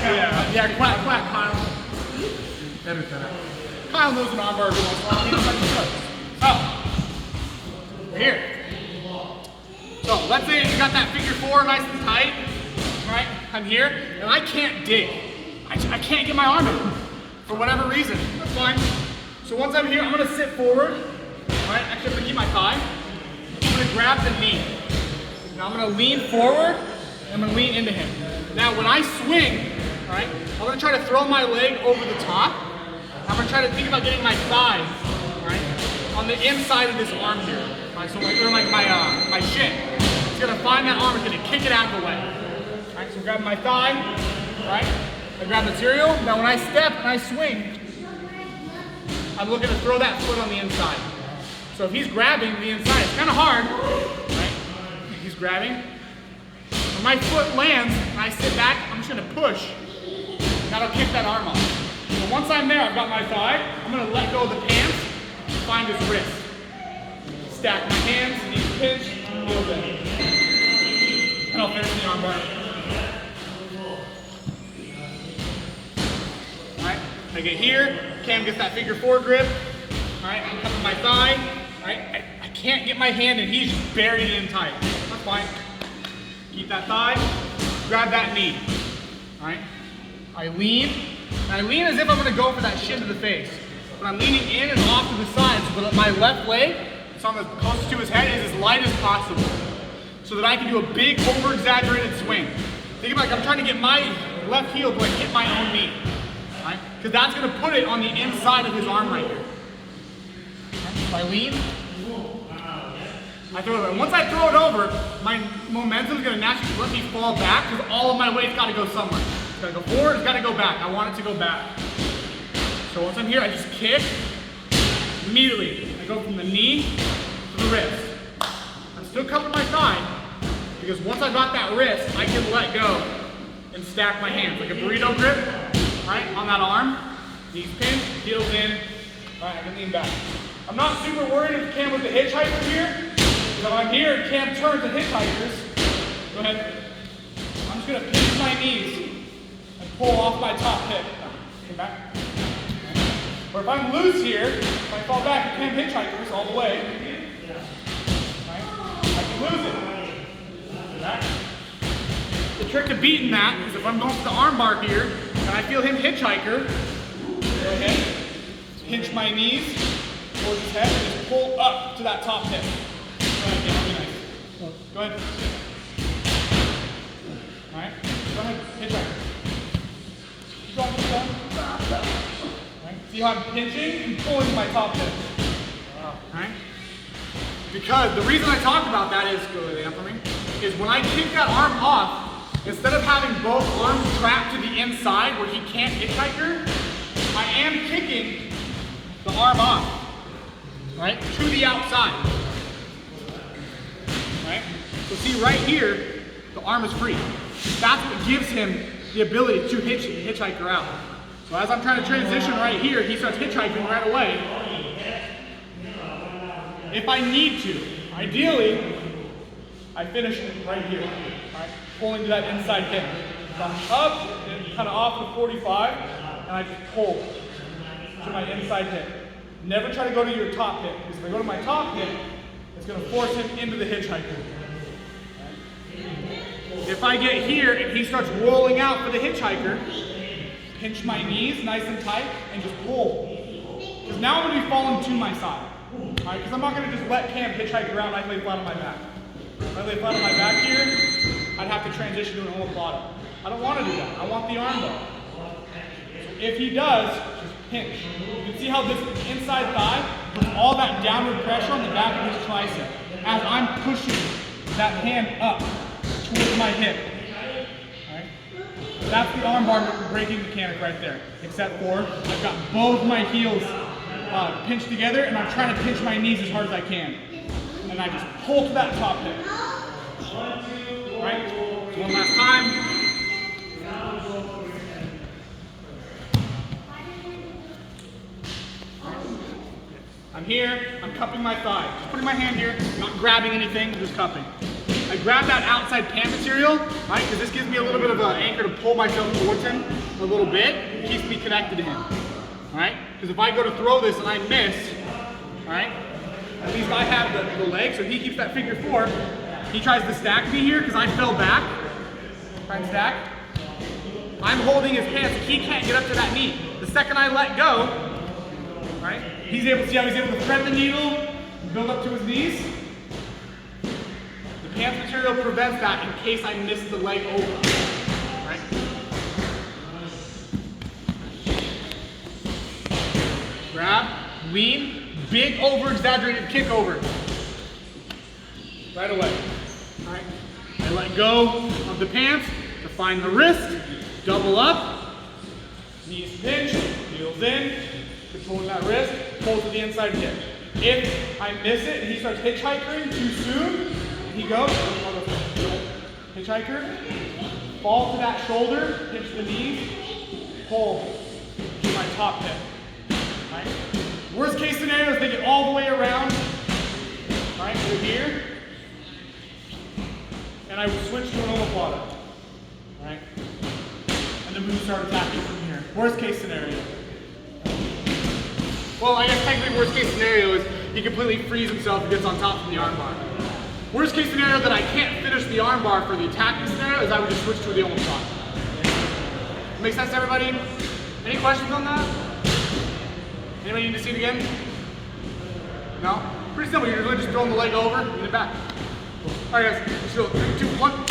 Yeah, quack, Kyle. Edit that. Kyle knows an armbar is so, here. So let's say you got that figure four nice and tight, right? I'm here, and I can't dig. I can't get my arm in for whatever reason. That's fine. So once I'm here, I'm gonna sit forward, right? Actually, I'm gonna keep my thigh. I'm gonna grab the knee. Now I'm gonna lean forward, and I'm gonna lean into him. Now when I swing, right, I'm gonna try to throw my leg over the top. I'm gonna try to think about getting my thigh, right, on the inside of this arm here. Right, so like my shin. It's gonna find that arm, it's gonna kick it out of the way. Right, so grab my thigh, right? I grab material. Now when I step and I swing, I'm looking to throw that foot on the inside. So if he's grabbing the inside, it's kind of hard, right? He's grabbing. When my foot lands and I sit back, I'm just gonna push. That'll kick that arm off. So once I'm there, I've got my thigh. I'm gonna let go of the pants and find his wrist. Stack my hands, knees pinch, heels in. And I'll finish the armbar. Alright, I get here, Cam gets that figure four grip. Alright, I'm cupping my thigh. Alright, I can't get my hand and he's just buried in tight. That's fine. Keep that thigh, grab that knee. Alright, I lean. And I lean as if I'm gonna go for that shin to the face. But I'm leaning in and off to the side so that my left leg, so I'm as close to his head, is as light as possible. So that I can do a big, over-exaggerated swing. Think about it, I'm trying to get my left heel to like hit my own knee. Right? Because that's gonna put it on the inside of his arm right here. Right? So I lean, I throw it over. And once I throw it over, my momentum is gonna naturally let me fall back because all of my weight's gotta go somewhere. It's gotta go forward, it's gotta go back. I want it to go back. So once I'm here, I just kick. Immediately, I go from the knee to the wrist. I'm still cupping my thigh because once I got that wrist, I can let go and stack my hands like a burrito grip, right, on that arm. Knees pinched, heels in. All right, I can lean back. I'm not super worried if Cam was a hitchhiker here. So if I'm here and Cam turns to hitchhikers, go ahead. I'm just gonna pinch my knees and pull off my top hip. Come back. Or if I'm loose here, if I fall back and Cam hitchhikers all the way, right, I can lose it. Back. The trick to beating that is if I'm going for the armbar here and I feel him hitchhiker, go ahead, pinch my knees towards his head and just pull up to that top hip. Go ahead, nice. Go ahead. Alright, go ahead, hitchhiker. Keep going, keep going. Right. See how I'm pinching and pulling my top hip. Alright? Because the reason I talk about that is, go ahead, for me, is when I kick that arm off, instead of having both arms trapped to the inside where he can't hitchhiker, I am kicking the arm off, right, to the outside, right? So see right here, the arm is free. That's what gives him the ability to hitchhiker out. So as I'm trying to transition right here, he starts hitchhiking right away. If I need to, ideally, I finish right here, right? Pulling to that inside hip. So I'm up and kind of off the 45, and I just pull to my inside hip. Never try to go to your top hip, because if I go to my top hip, it's going to force him into the hitchhiker. If I get here and he starts rolling out for the hitchhiker, pinch my knees nice and tight, and just pull. Because now I'm going to be falling to my side. Right? Because I'm not going to just let Cam hitchhiker out and I lay flat on my back. If I lay flat on my back here, I'd have to transition to an omoplata. I don't want to do that. I want the arm bar. If he does, just pinch. You can see how this inside thigh puts all that downward pressure on the back of his tricep as I'm pushing that hand up towards my hip. Right? That's the armbar breaking mechanic right there. Except for I've got both my heels pinched together and I'm trying to pinch my knees as hard as I can. And I just pull to that top hip. Right? So one last time. I'm here, I'm cupping my thigh. Just putting my hand here, not grabbing anything, just cupping. I I grab that outside pant material, right? Because this gives me a little bit of an anchor to pull myself towards him a little bit. It keeps me connected to him, all right? Because if I go to throw this and I miss, all right? At least I have the leg, so he keeps that figure four. He tries to stack me here because I fell back. Try and stack. I'm holding his pants, he can't get up to that knee. The second I let go, right? He's able to see how he's able to thread the needle, build up to his knees. The pants material prevents that in case I miss the leg over, right? Grab, lean, big over-exaggerated kick over. Right away, all right? I let go of the pants to find the wrist, double up, knees pinch, heels in, controlling that wrist, pull to the inside hip. If I miss it and he starts hitchhiking too soon, he goes, hitchhiker, fall to that shoulder, pinch the knees, pull to my top hip. Right? Worst case scenario is they get all the way around, right, to here, and I would switch to an omoplata, right? And then we would start attacking from here. Worst case scenario. Well, I guess technically worst case scenario is he completely frees himself and gets on top of the armbar. Worst case scenario that I can't finish the armbar for the attacking scenario is I would just switch to the omoplata. Make sense to everybody? Any questions on that? Anybody need to see it again? No? Pretty simple, you're really just throwing the leg over and then back. Alright guys, let's go. 3, 2, 1.